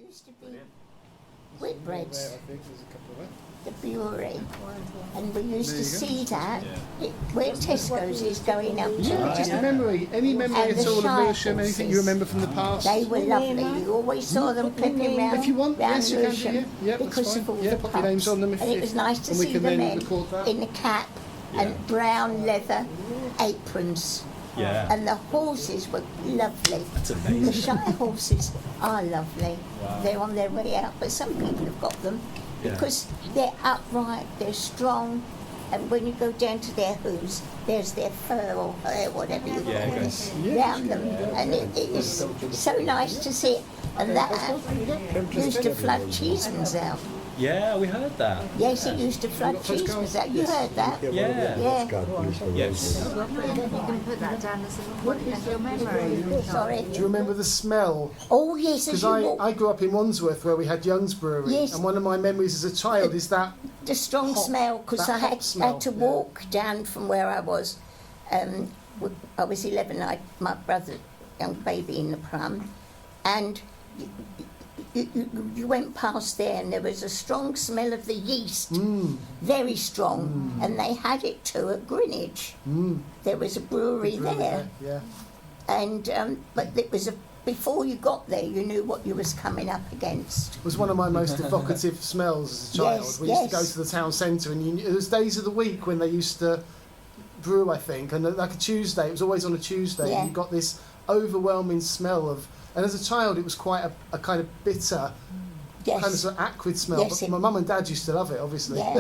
used to be Whitbreads, I think there's a couple of them. the brewery, and we used to see that where Tesco's is going up to. Just a memory. Any memory And at the all of shy Lewisham? Anything you horses. remember from the past? They were lovely. You always saw them clipping round, If you want, yes, you can do, Lewisham yeah. Yeah, that's because fine. of all Yeah, the pop your pubs. names on them if And it you- was nice to and we see can the then men record that. in the cap and brown leather aprons. Yeah. And the horses were lovely. That's amazing. The shy horses are lovely. Wow. They're on their way out, but some people have got them Yeah. because they're upright, they're strong, and when you go down to their hooves, there's their fur or hair, whatever you call Yeah, it it, goes- round them, and it is so nice to see it. And that used to flood Cheesemans out. Yeah, we heard that. Yes, it used to flood Cheesemans out. You heard that? Yeah. Yeah. Yes. You can put that down as your memory. Sorry. Do you remember the smell? Oh yes, as Because you walk, I grew up in Wandsworth where we had Young's Brewery, Yes. and one of my memories as a child is that the strong hot- smell, because that I hot had smell, to yeah. walk down from where I was. I was 11. I had my brother, young baby, in the pram, and you went past there, and there was a strong smell of the yeast, very strong, and they had it too at Greenwich. There was a brewery there, Yeah. and but it was before you got there, you knew what you was coming up against. It was one of my most evocative smells as a child. Yes, We used to yes. go to the town centre, and it was days of the week when they used to brew, I think, and like a Tuesday, it was always on a Tuesday, Yeah. and you got this overwhelming smell of, and as a child it was quite a kind of bitter, kind of Yes, sort of acrid smell, Yes, but it- my mum and dad used to love it, obviously. yeah.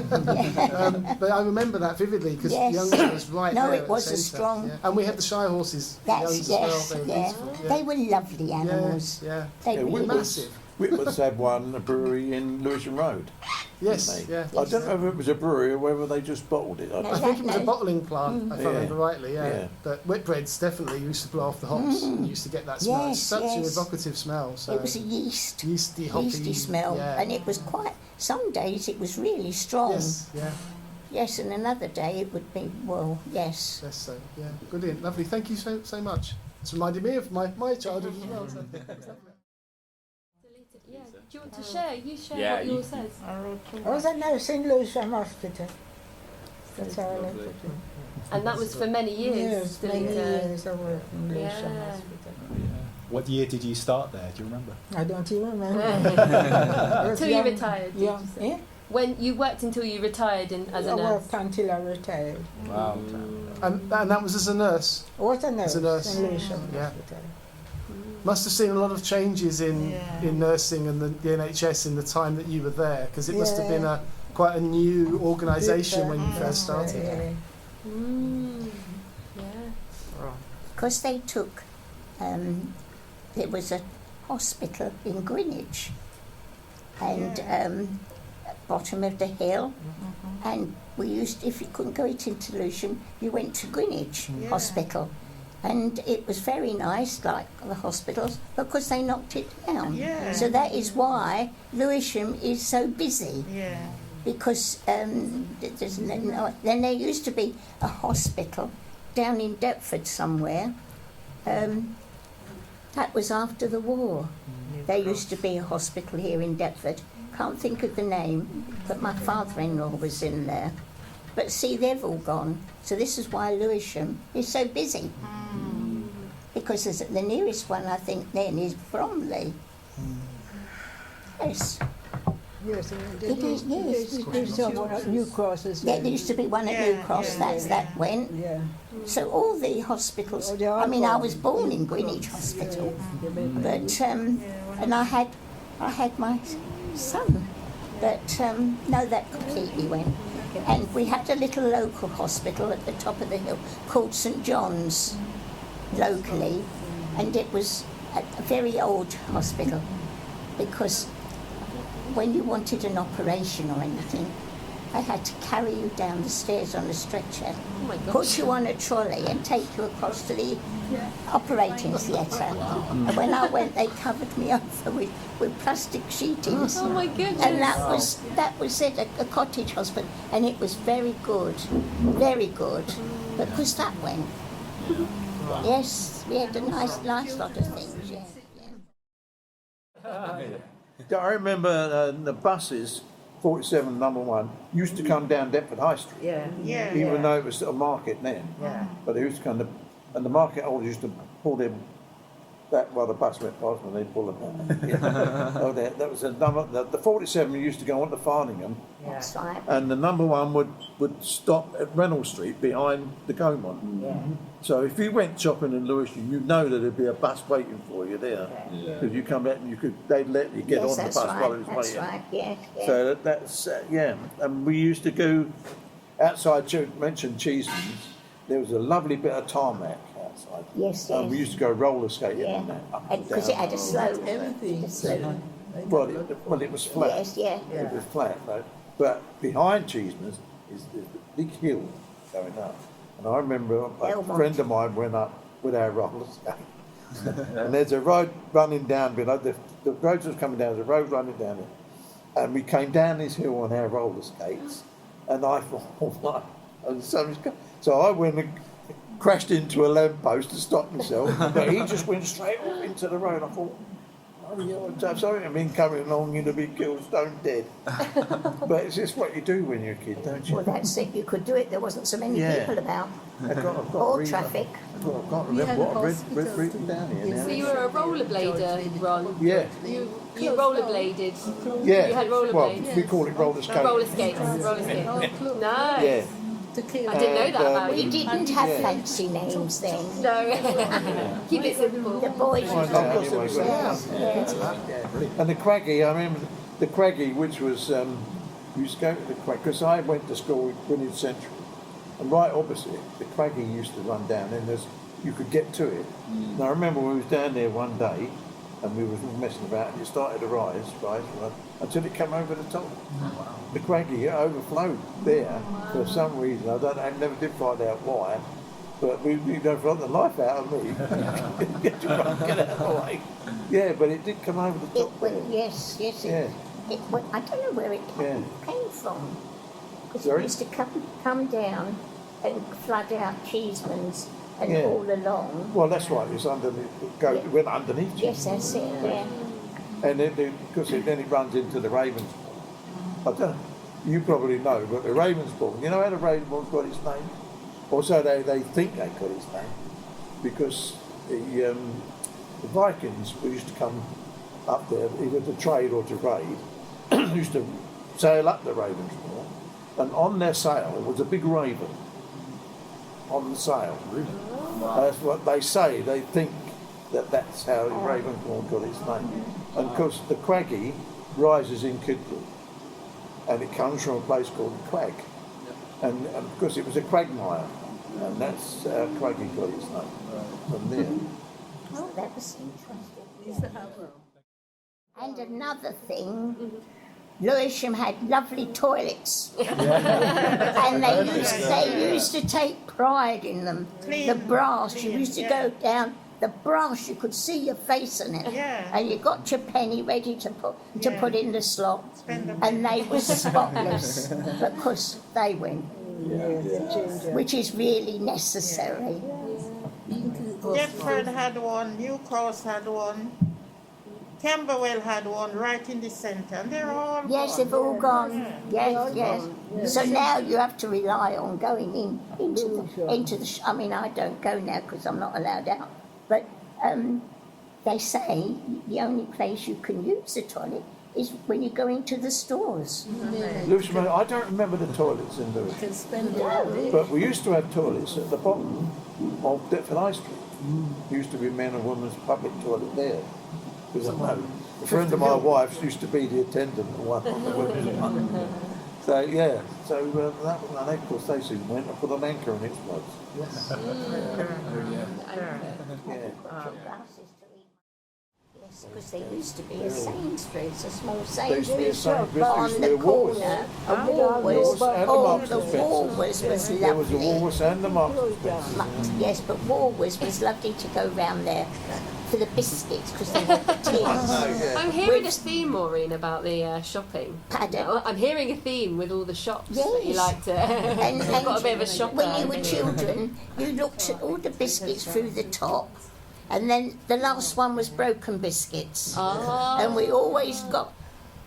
But I remember that vividly because Yes. Young's was right No, there. it at was the a centre, strong- yeah. And we had the shy horses, That's Young's yes, as well, they were yeah. beautiful. They were lovely Yeah, animals. yeah. They Yeah, really Massive. Whitworth's had one, a brewery in Lewisham Road. Yes, didn't they? yeah. I don't know if it was a brewery or whether they just bottled it. I I don't think it was a No. bottling plant, if I Yeah. remember rightly, yeah. Yeah. But Whitbreads definitely used to blow off the hops and used to get that smell. It's Yes, such an yes. evocative smell. So It was a yeasty hoppy smell, yeah. and it was quite. Some days it was really strong. Yes, yeah, Yes, and another day it would be yes. yes, so yeah, brilliant, lovely. Thank you so much. It's reminded me of my childhood as well. So. Yeah. Do you want to share? You share Yeah, what you- yours says. I was a nurse in Lewisham Hospital. That's all I put in. And that was for many years. Yes, many Delita. years I worked in Lewisham Yeah. Hospital. What year did you start there? Do you remember? I don't even remember. I was Until you young- retired, did young- you say? Yeah, When you worked until you retired as a I nurse. worked until I retired. Wow. And that was as a nurse. I was a nurse, As a nurse. in Lewisham Yeah. Hospital. Must have seen a lot of changes in nursing and the NHS in the time that you were there, because it must have been quite a new organisation when you first started. Yeah. Yeah. Because they took. There was a hospital in Greenwich, and at bottom of the hill, and we used. If you couldn't go into Lewisham, you went to Greenwich Hospital. And it was very nice, like the hospitals, because they knocked it down. Yeah. So that is why Lewisham is so busy. Yeah. Because then there used to be a hospital down in Deptford somewhere. That was after the war. There used to be a hospital here in Deptford. Can't think of the name, but my father-in-law was in there. But see, they've all gone. So this is why Lewisham is so busy. Because the nearest one, I think, then is Bromley. Yes. Yes, It is, yes. there's one at New Cross as Yeah, well. there used to be one at New Cross, that went. Yeah. So all the hospitals, Oh, they are I mean, I gone. was born in Greenwich Hospital, but, and I had my son, but no, that completely went. And we had a little local hospital at the top of the hill called St John's, locally, and it was a very old hospital, because when you wanted an operation or anything, I had to carry you down the stairs on a stretcher, Oh my gosh. put you on a trolley and take you across to the operating theatre. And when I went, they covered me over with plastic sheetings. Oh my goodness. And that was it, a cottage hospital, and it was very good, because that went. Yes, we had a nice lot of things, yeah. I remember the buses, 47 number 1, used to come down Deptford High Street. Yeah. Even though it was a market then. Yeah. But they used to come, and the market holders used to pull them back while the bus went past and they'd pull them back. Yeah. Oh, that was a number, the 47 used to go on to Farningham, That's right. and the number 1 would stop at Reynolds Street behind the Gaumont. Yeah. So if you went shopping in Lewisham, you'd know that there'd be a bus waiting for you there. Because you come back and they'd let you get Yes, on the that's bus right. while it was That's waiting. right. Yeah. Yeah. So that's yeah, and we used to go outside. Mentioned Cheeseman's. There was a lovely bit of tarmac outside. Yes. And we Yes. used to go roller skating Yeah. on that. Up And and because it down. had a slope. Everything. A slope. Well, it was flat. Yes. Yeah. It was flat, though. But behind Cheeseman's is the big hill going up. And I remember a Belmont. friend of mine went up with our roller skate. And there's a road running down below. The road was coming down. There's a road running down there. And we came down this hill on our roller skates. And I thought, oh my. And so I went and crashed into a lamppost to stop myself. But he just went straight off into the road. I thought, oh, yeah, I'm sorry, I've been coming along, you'd have been killed stone dead. But it's just what you do when you're a kid, don't you? Well, that's it. You could do it. There wasn't so many Yeah. people about. I've got to Or read- traffic. I can't remember what I've written down here now. So you were a rollerblader, Ron? Yeah, You rollerbladed? yeah. You had rollerblades? Well, we call it roller skating. Roller skates. Roller skates. Nice. Yeah. I didn't know that about We you. didn't have Yeah. fancy names then. No. Keep it simple. The boys Oh, used no, to anyway, call yeah. themselves. And the Craggy, I remember the Craggy, which was, we used to go to the Craggy, because I went to school at Greenwich Central, and right opposite, the Craggy used to run down, and you could get to it. And I remember we was down there one day, and we was all messing about, and it started to rise, until it came over the top. The Craggy overflowed there for some reason. I never did find out why, but we got the life out of me. Get out of the way. Yeah, but it did come over the It top. went, yes. Yeah. It went, I don't know where it came from. Because it Sorry? used to come down and flood out Cheeseman's and Yeah. all along. Well, that's right. It's underneath. It went underneath. Yes, that's it. Yeah. And then then it runs into the Ravensbourne. I don't know. You probably know, but the Ravensbourne. You know how the Ravensbourne got its name? Or so they think they got its name, because the Vikings used to come up there either to trade or to raid. Used to sail up the Ravensbourne, and on their sail was a big raven. On the sail. Really? That's what they say. They think that's how the Ravensbourne got its name. And of course the Craggy rises in Kidbrooke, and it comes from a place called Crag. And of course it was a quagmire, and that's how Craggy got its name from there. Oh, that was interesting. And another thing, Lewisham had lovely toilets, and they used to take pride in them. The brass, you used to go down. The brass, you could see your face in it, and you got your penny ready to put in the slot, and they were spotless because they went, which is really necessary. Deptford had one, New Cross had one, Camberwell had one right in the centre, and they're all Yes, gone. they've all gone. Yes. So now you have to rely on going into the. I mean, I don't go now because I'm not allowed out. But they say the only place you can use the toilet is when you go into the stores. Lewisham, I don't remember the toilets in Lewisham, but we used to have toilets at the bottom of Deptford High Street. There used to be men and women's public toilet there. Because I know a friend of my wife's used to be the attendant at one of the women's one. So yeah, that one, and of course they soon went and put an anchor in its place. Yes, because there used to be a Sainsbury's, a small There used to be a Sainsbury's Sainsbury's, on used to be the a Woolworths. corner. A Woolworths. And a Oh, Marks the and Spencer. Woolworths was There was a lovely. Woolworths and the Marks and Spencer. Yes, but Woolworths was lovely to go round there for the biscuits because they had the tins. I'm hearing a theme, Maureen, about the shopping. Pardon? I'm hearing a theme with all the shops that you Yes. like to. And, You've got a bit of a shopper. when you were children, you looked at all the biscuits through the top, And then the last one was broken biscuits. Oh. And we always got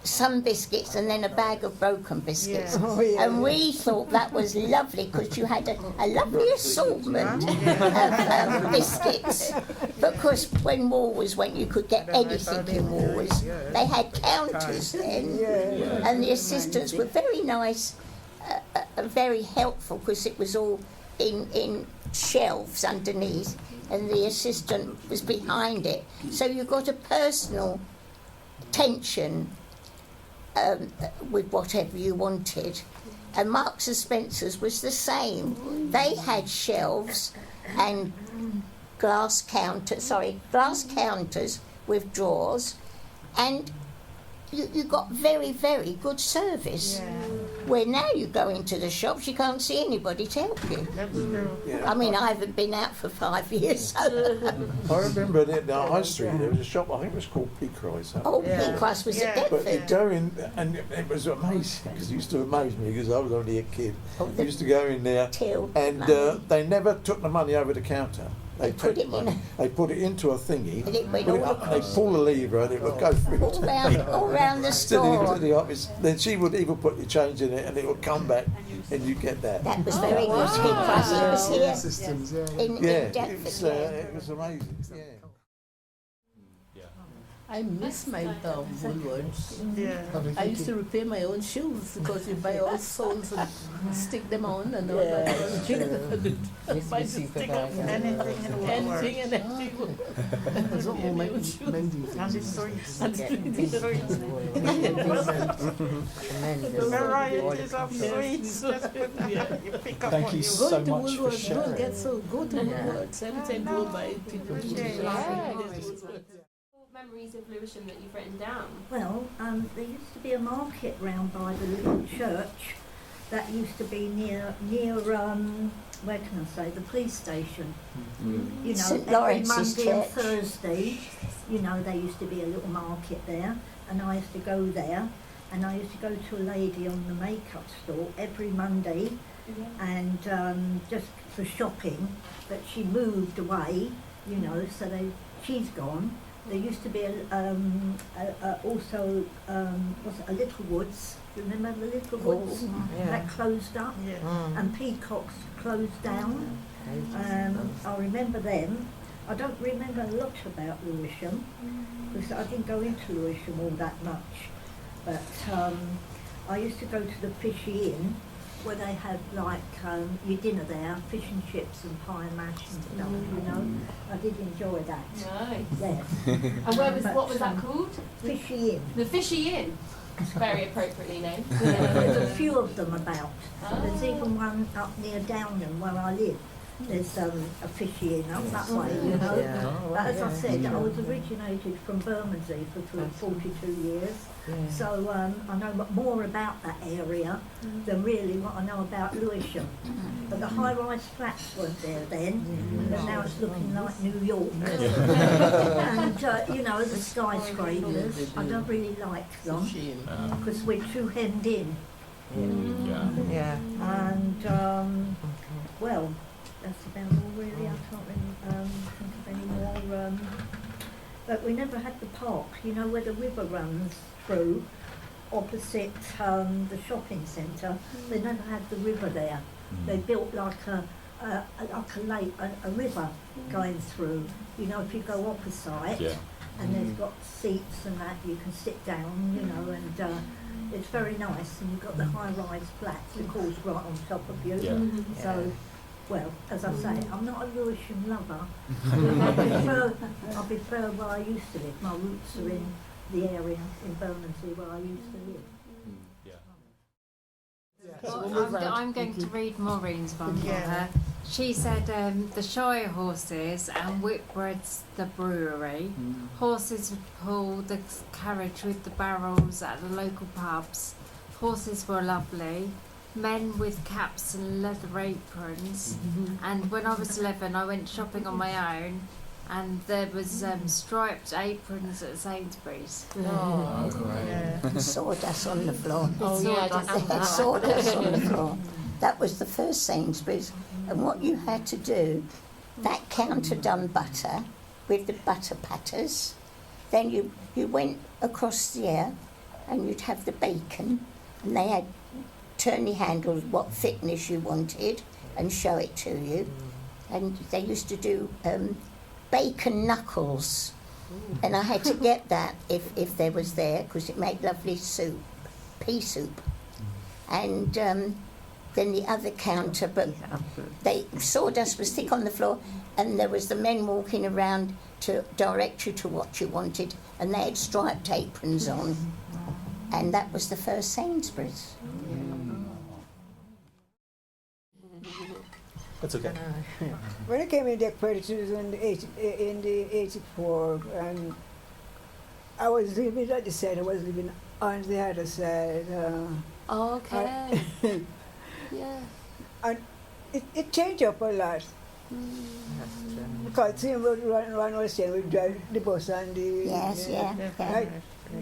some biscuits and then a bag of broken biscuits. Oh, yeah, And we thought that was lovely because you had a lovely assortment of biscuits. Because when Woolworths went, you could get anything in Woolworths. They had counters then, and the assistants were very nice, very helpful because it was all in shelves underneath, and the assistant was behind it. So you got a personal attention with whatever you wanted. And Marks and Spencer's was the same. They had shelves and glass counters with drawers, and you got very, very good service. Where now you go into the shops, you can't see anybody to help you. That's true. Yeah. I mean, I haven't been out for 5 years. So. I remember in the High Street there was a shop, I think it was called Peacock's. Oh, Peacock's was at But you Deptford. go in, and it was amazing, because it used to amaze me, because I was only a kid. Oh, You used to go in there, till and money. they never took the money over the counter. They put take the it in money, they put it into a thingy, And it went put it all up, and they pull the lever, and it would go through all round the still into store. the office. Then she would even put your change in it, and it would come back, and you get that. That was very good. Peacock's, it was here Systems, yeah. in Yeah, Deptford. it was amazing. Yeah. I miss my Woolworths. Yeah. Lovely, I thank used you. to repair my own shoes because you buy all soles and stick them on and all that. Stick up anything in Woolworths. Anything and everything. There's a lot more mending And the things. sweets. And Varieties of sweets. Just put you pick up Thank what you you so Go to much for Woolworths, don't sharing. get so, go to Woolworths. Every time you go by, people Memories of Lewisham that you've written down. Well, there used to be a market round by the little church that used to be near where can I say, the police station. You know, St. every Lawrence's Monday and Church. Thursday, you know, there used to be a little market there, and I used to go there, and I used to go to a lady on the makeup store every Monday, and just for shopping, but she moved away, you know, so she's gone. There used to be also was it a Little Woods? Remember the Little Woods that closed up, and Peacock's closed down. I remember them. I don't remember a lot about Lewisham because I didn't go into Lewisham all that much. But I used to go to the Fishy Inn, where they had like your dinner there, fish and chips and pie and mash and stuff, you know. I did enjoy that. Nice. Yes. And what was that called? Fishy Inn. The Fishy Inn. Very appropriately named. There's a few of them about. Oh. There's even one up near Downham where I live. There's a Fishy Inn up that way, you know. But as I said, I was originated from Bermondsey for 42 years. So I know more about that area than really what I know about Lewisham. But the high-rise flats weren't there then, and now it's looking like New York. And you know, the skyscrapers, I don't really like them because we're too hemmed in. And well, that's about all really. I can't really think of any more. But we never had the park, you know, where the river runs through, opposite the shopping centre. They never had the river there. They built like a lake, a river going through. You know, if you go opposite, and they've got seats and that, you can sit down, you know, and it's very nice. And you've got the high-rise flats, of course, right on top of you. So. Well, as I say, I'm not a Lewisham lover. I prefer where I used to live. My roots are in the area in Bermondsey where I used to live. I'm going to read Maureen's one for her. She said the Shire horses and Whitbread's the brewery. Horses would pull the carriage with the barrels at the local pubs. Horses were lovely. Men with caps and leather aprons. And when I was 11, I went shopping on my own, and there was striped aprons at Sainsbury's. And sawdust on the floor. Oh yeah, I They had sawdust on the floor. That was the first Sainsbury's. And what you had to do, that counter done butter, with the butter patters. Then you went across the air and you'd have the bacon, and they had turn your handle what thickness you wanted and show it to you. And they used to do bacon knuckles, and I had to get that if there was there, because it made lovely soup, pea soup. And then the other counter, but sawdust was thick on the floor, and there was the men walking around to direct you to what you wanted, and they had striped aprons on, and that was the first Sainsbury's. That's okay. When I came in Deptford, it was in the 84, and I was living at the side, I was living on the other side. Okay. Yeah. And it changed up a lot. Because same road one was saying, we drive the bus and the... Yes, yeah.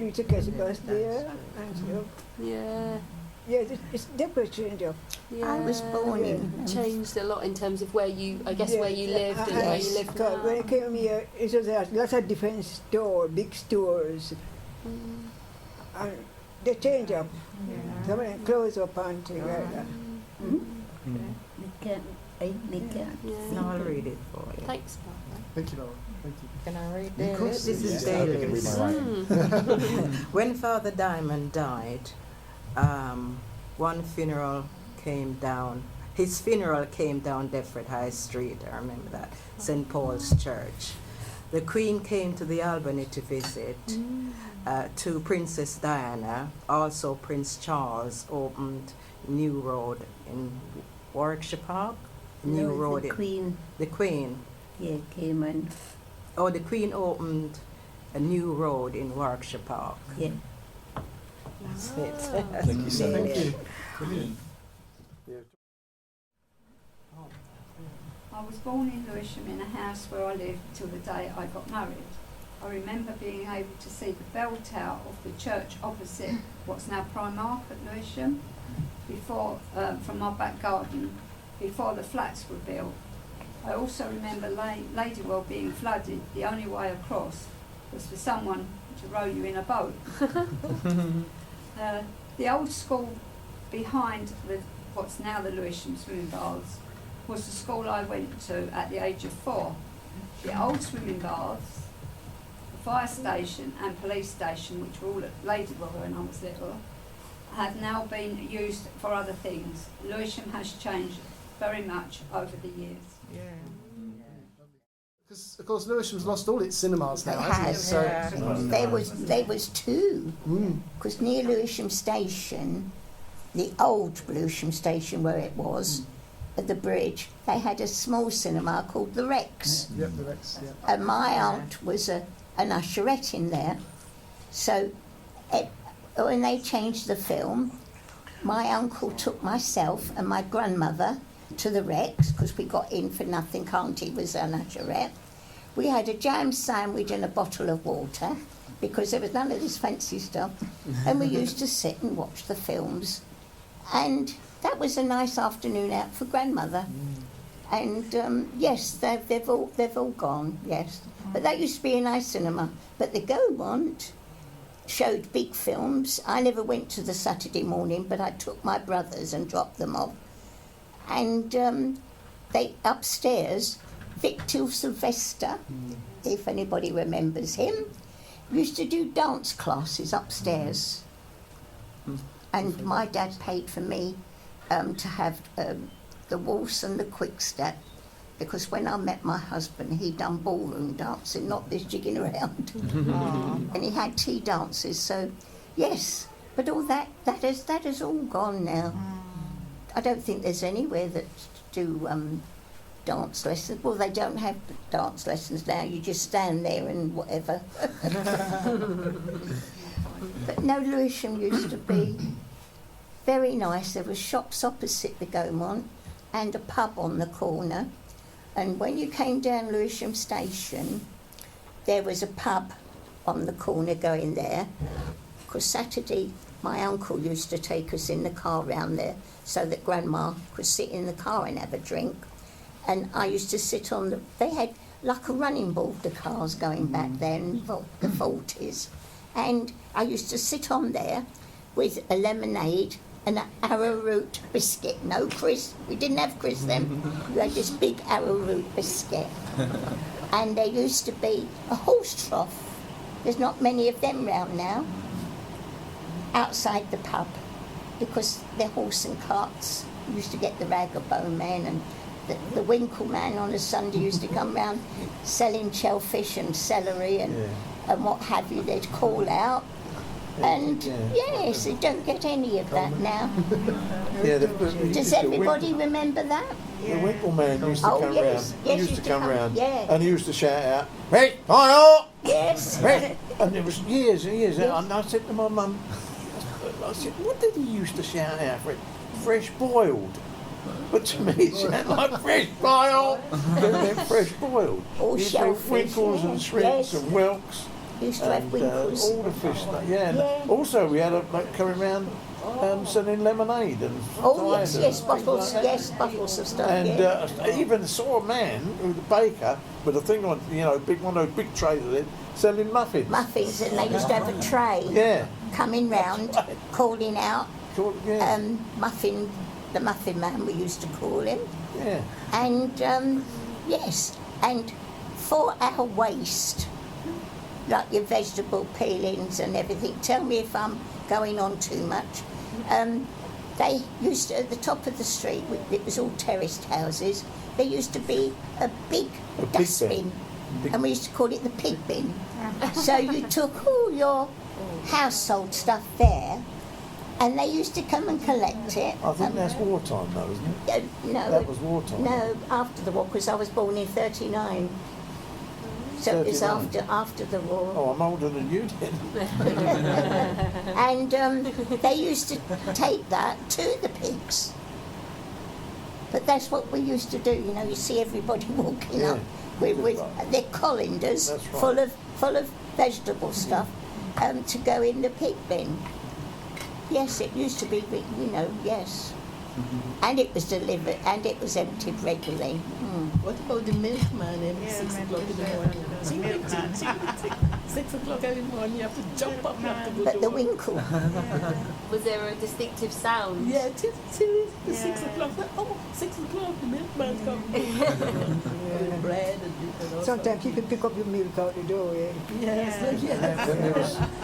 You took the bus there, and so... Yeah. Yeah, it's definitely changed up. Yeah. I was born in... Changed a lot in terms of where you, I guess, where you lived and where you live now. When I came here, it was lots of different stores, big stores. And they change up. Some of them close up and things like that. No, I'll read it for you. Thanks, Barbara. Thank you, Laura. Thank you. Can I read Of Daily? course. This is Yeah, I can Daily. read my writing. When Father Diamond died, one funeral came down. His funeral came down Deptford High Street. I remember that. St. Paul's Church. The Queen came to the Albany to visit. To Princess Diana. Also, Prince Charles opened new road in Warwickshire Park. New road. The Queen. The Queen. Yeah, came in. Oh, the Queen opened a new road in Warwickshire Park. Yeah. That's it. Thank you so much. Thank you. Brilliant. I was born in Lewisham in a house where I lived till the day I got married. I remember being able to see the bell tower of the church opposite what's now Primark at Lewisham, before, from my back garden, before the flats were built. I also remember Ladywell being flooded. The only way across was for someone to row you in a boat. The old school behind what's now the Lewisham swimming baths was the school I went to at the age of 4. The old swimming baths, the fire station and police station, which were all at Ladywell when I was little, have now been used for other things. Lewisham has changed very much over the years. Because, of course, Lewisham's lost all its cinemas now, It hasn't has. it? So, There was two, because near Lewisham Station, the old Lewisham Station where it was, at the bridge, they had a small cinema called the Rex. Yep, the Rex, yeah. And my aunt was an usherette in there. So when they changed the film, my uncle took myself and my grandmother to the Rex, because we got in for nothing, Auntie was an usherette. We had a jam sandwich and a bottle of water, because there was none of this fancy stuff. And we used to sit and watch the films. And that was a nice afternoon out for grandmother. And yes, they've all gone, yes. But that used to be a nice cinema. But the Gaumont showed big films. I never went to the Saturday morning, but I took my brothers and dropped them off. And they upstairs, Victor Sylvester, if anybody remembers him, used to do dance classes upstairs. And my dad paid for me to have the waltz and the quick step, because when I met my husband, he'd done ballroom dancing, not this jigging around. And he had tea dances, so yes, but all that is all gone now. I don't think there's anywhere that do dance lessons. Well, they don't have dance lessons now, you just stand there and whatever. But no, Lewisham used to be very nice. There were shops opposite the Gaumont and a pub on the corner. And when you came down Lewisham Station, there was a pub on the corner going there. Because Saturday, my uncle used to take us in the car round there so that Grandma could sit in the car and have a drink. And I used to sit on they had like a running board, the cars going back then, the 40s. And I used to sit on there with a lemonade and an arrowroot biscuit. No crisp. We didn't have crisp then. We had this big arrowroot biscuit. And there used to be a horse trough. There's not many of them round now. Outside the pub, because they're horse and carts. We used to get the Ragabone man, and the Winkle man on a Sunday used to come round selling shellfish and celery and what have you. They'd call out. And yes, you don't get any of that now. Does everybody remember that? The Winkle man used to come round. Yes, He used to come round, yeah. and he used to shout out, "Fresh pile!" Yes. And it was years and years. And I said to my mum, I said, "What did he used to shout out for it? Fresh boiled." But to me, it sounded like fresh boiled. It meant fresh boiled. Or He shellfish, winkles and shrimps yes. and whelks. Used to have And winkles. all the fish, and also we had a like coming round selling lemonade and Bottles of stuff. and even saw a man with a baker with a thing on, big one of those big trays of it, selling muffins. Muffins, and they used to have a tray coming round, calling out muffin. The muffin man, we used to call him. Yeah. And yes, and for our waste, like your vegetable peelings and everything. Tell me if I'm going on too much. They used to, at the top of the street, it was all terraced houses, there used to be a big dustbin, and we used to call it the pig bin. So you took all your household stuff there, and they used to come and collect it. I think that's wartime though, isn't it? No. That was wartime. No, after the war, because I was born in 39. So it was 39. after the war. Oh, I'm older than you then. And they used to take that to the pigs. But that's what we used to do. You see everybody walking up with their colanders full of vegetable stuff to go in the pig bin. Yes, it used to be, yes. And it was delivered, and it was emptied regularly. What about the milkman every 6 o'clock in the morning? 6 o'clock every morning, you have to jump up, you have to go But to the work. Winkle. Was there a distinctive sound? Yeah, till 6 o'clock. Oh, 6 o'clock, the milkman's coming. With bread and all. Sometimes you can pick up your milk out the door, Yes.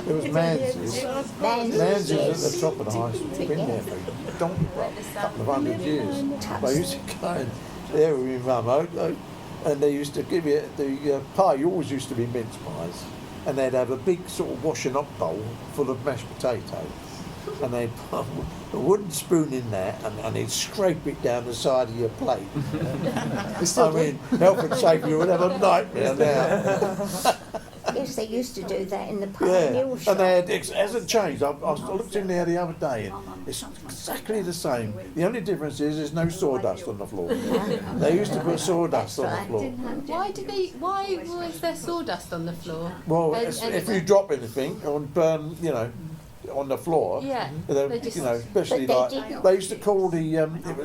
There was Manses. Manses at the top of the high street. It's been there for a donkey, a couple of 100 years. They used to go in there with my mum, and they used to give you the pie. You always used to be mince pies, and they'd have a big sort of washing up bowl full of mashed potato, and they'd put a wooden spoon in there, and they'd scrape it down the side of your plate. I mean, health and safety would have a nightmare now. Yes, they used to do that in the pioneer shop. And they had, it hasn't changed. I looked in there the other day, and it's exactly the same. The only difference is there's no sawdust on the floor. They used to put sawdust on the floor. Why was there sawdust on the floor? Well, if you drop anything or burn, on the floor, especially they used to call the it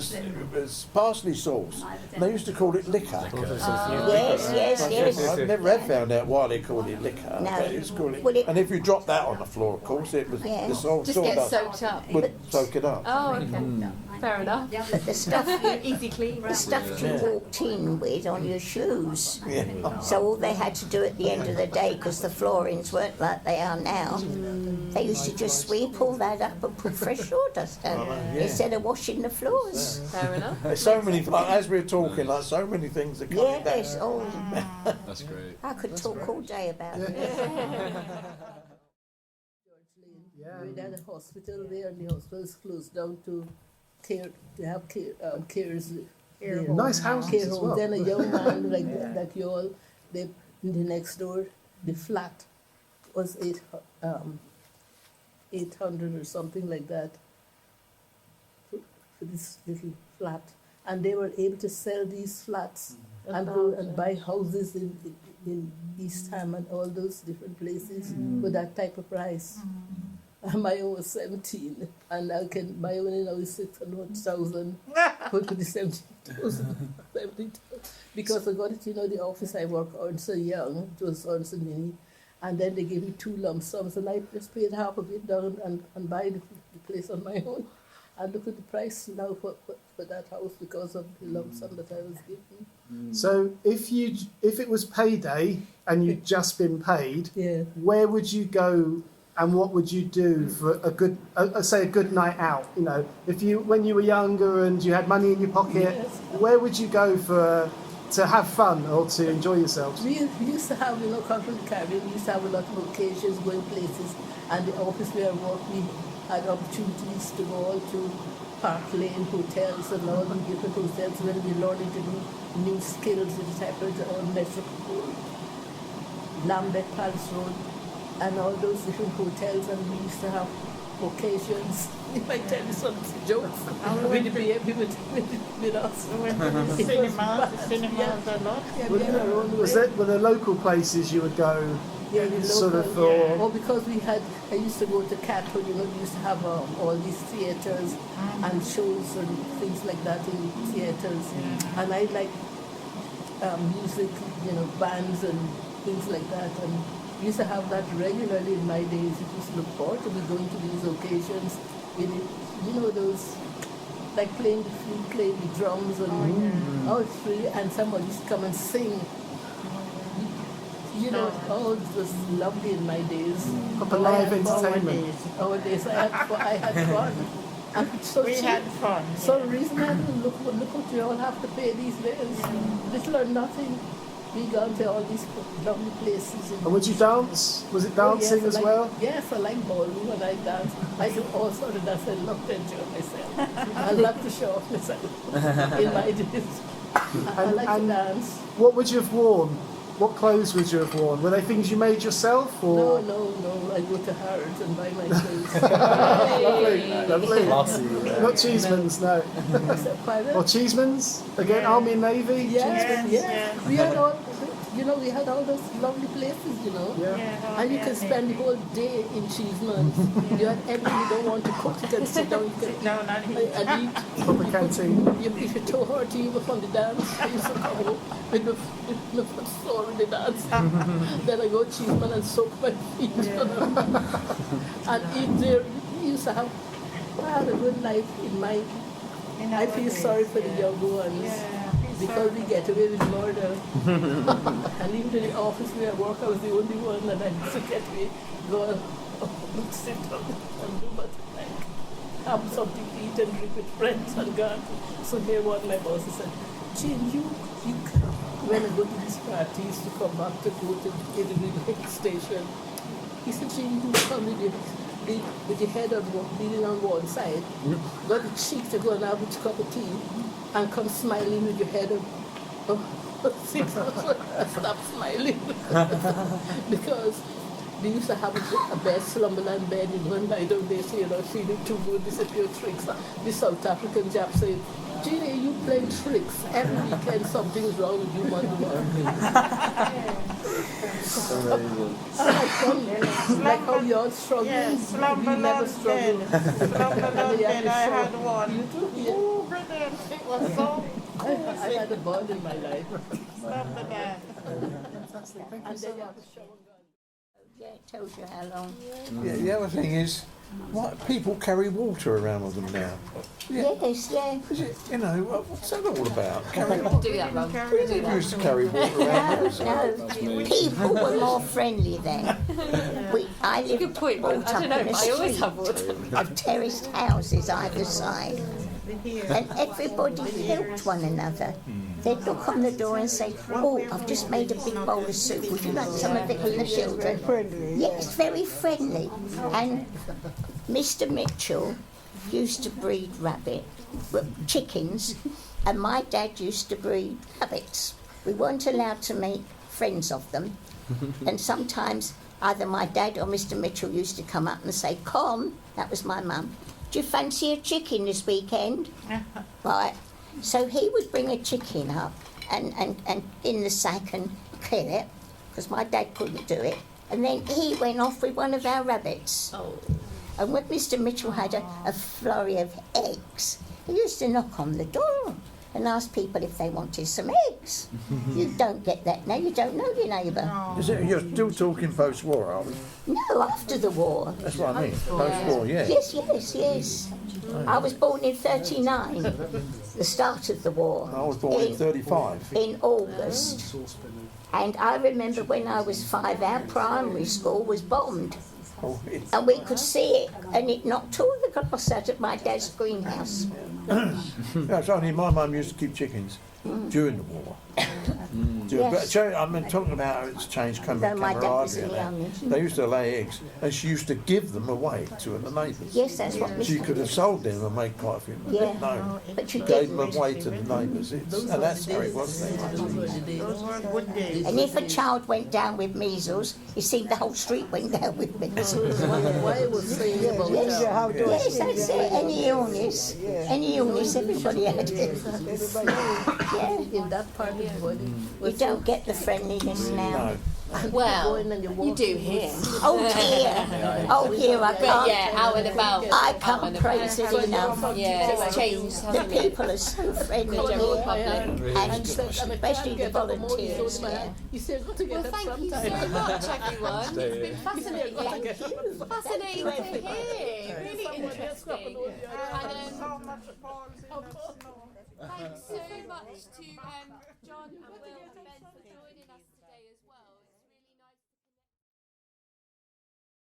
was parsley sauce. And they used to call it liquor. Yes. I've never found out why they called it liquor. No. But it's called it. And if you drop that on the floor, of course, it was the Just gets soaked up. would soak it up. Oh, okay. Fair enough. But the stuff Easy clean. the stuff you walked in with on your shoes. So all they had to do at the end of the day, because the floorings weren't like they are now, they used to just sweep all that up and put fresh sawdust down instead of washing the floors. Fair enough. There's so many, as we're talking, so many things are coming down. Yes, That's great. I could talk all day about it. We had a hospital there, and the hospital is closed down to have cares. Nice houses care as homes. well. Then a young man like you all, in the next door, the flat was 800 or something like that for this little flat, and they were able to sell these flats and go and buy houses in East Ham and all those different places with that type of price. My own was 17, and my own now is 600,000. Go to the 70,000. because I got it, the office I work on so young, it was on so many, and then they gave me 2 lump sums, and I just paid half of it down and buy the place on my own. And look at the price now for that house because of the lump sum that I was given. So if it was payday and you'd just been paid, where would you go and what would you do for a good, say a good night out? When you were younger and you had money in your pocket, where would you go to have fun or to enjoy yourselves? We used to have, come from the Caribbean, we used to have a lot of occasions, going places, and the office where I worked, we had opportunities to go all to Park Lane hotels and all the different hotels where we learning to do new skills with the typewriter on Metropole, Lambeth Palace Road, and all those different hotels, and we used to have occasions. If I tell you some jokes, with the baby with us. We went to the cinemas a lot. Were there local places you would go? Yeah, sort of or because I used to go to Catford, we used to have all these theatres and shows and things like that in theatres. And I like music, bands and things like that. And we used to have that regularly in my days. It used to look forward to be going to these occasions with those, like playing the flute, playing the drums, and it's really, and somebody used to come and sing. It was lovely in my days. Proper live entertainment. Our days, I had fun. And so we had fun. So reasonable. Look what we all have to pay these days. Little or nothing. We go to all these lovely places. And would you dance? Was it dancing as well? Yes, I like ballroom and I dance. I do all sorts of dance. I love to enjoy myself. I love to show off myself in my days. I like to dance. What would you have worn? What clothes would you have worn? Were they things you made yourself, or? No. I go to Harrods and buy my clothes. Lovely. Not Cheesemans, no. Or Cheesemans? Again, Army and Navy? Yes. We had all, we had all those lovely places, and you can spend the whole day in Cheesemans. You had everything you don't want to cook, you can sit down, you can and eat. Proper canteen. If you're too hurt, you from the dance, I used to come home with the foot sore in the dance. Then I go to Cheeseman and soak my feet. And eat there. We used to have a good life in my. I feel sorry for the younger ones. Because we get away with murder. And even in the office where I work, I was the only one that I used to get away, go and sit down and do nothing, like have something to eat and drink with friends and God. So here one my boss said, Jean, you when I go to this party, he used to come back to go to the station. He said, Jean, you come with your head leaning on one side, got the cheek to go and have a cup of tea, and come smiling with your head up. Stop smiling. Because they used to have a bed, slumberland bed in one night of they say, feeling too good, this is your tricks. The South African Jap said, Gina, you playing tricks. Every weekend something's wrong with you, man. Like how you all struggle. Yes, we never struggle. Slumberland, I had one. You too? Yeah. Ooh, brilliant. It was so cool. I had a ball in my life. Slumberland. Fantastic. Thank you And so then you much. have the show and gun. Yeah, it tells you how long. Yeah, the other thing is, what people carry water around with them now. Yes, yeah. Is it, what's that all about? Do that, Mum. We didn't used to carry water around with us. No, people were more friendly then. I lived Good point, brought I don't up know, in a I always street have water. of terraced houses either side, and everybody helped one another. They'd look on the door and say, "Oh, I've just made a big bowl of soup. Would you like some of it for the children?" Friendly. Yes, very friendly. And Mr. Mitchell used to breed chickens, and my dad used to breed rabbits. We weren't allowed to make friends of them, and sometimes either my dad or Mr. Mitchell used to come up and say, "Con," that was my mum, "do you fancy a chicken this weekend?" Right. So he would bring a chicken up and in the sack and kill it, because my dad couldn't do it. And then he went off with one of our rabbits. Oh. And when Mr. Mitchell had a flurry of eggs, he used to knock on the door and ask people if they wanted some eggs. You don't get that now. You don't know your neighbour. You're still talking post-war, are we? No, after the war. That's what I mean. Post-war, yeah. Yes. I was born in 39, the start of the war. I was born in 35. In August. And I remember when I was 5, our primary school was bombed. And we could see it, and it knocked all the glass out of my dad's greenhouse. That's only my mum used to keep chickens during the war. Yes. But I'm talking about how it's changed camaraderie. They used to lay eggs, and she used to give them away to the neighbours. Yes, that's what She could have sold them and made quite a few. Yeah. No, but you gave didn't. them away to the neighbours, and that's how it was then. Those were good days. And if a child went down with measles, it seemed the whole street went down with measles. Why was saying about Yes, that? yes, that's it. Any illness, everybody had it. Yeah. In that part of the body. You don't get the friendliness now. Well, you do here. Oh here, I But can't. yeah, out and about. I can't praise it enough. Yeah, it's changed, The hasn't it? people are so friendly general here, public. and especially the volunteers. Yeah. You still got to get Well, them thank you sometime. so much, everyone. It's Stay been fascinating. Thank you. Fascinating to hear. Really interesting. And, So much falls in the snow. thanks so much to John and Will and Ben for joining.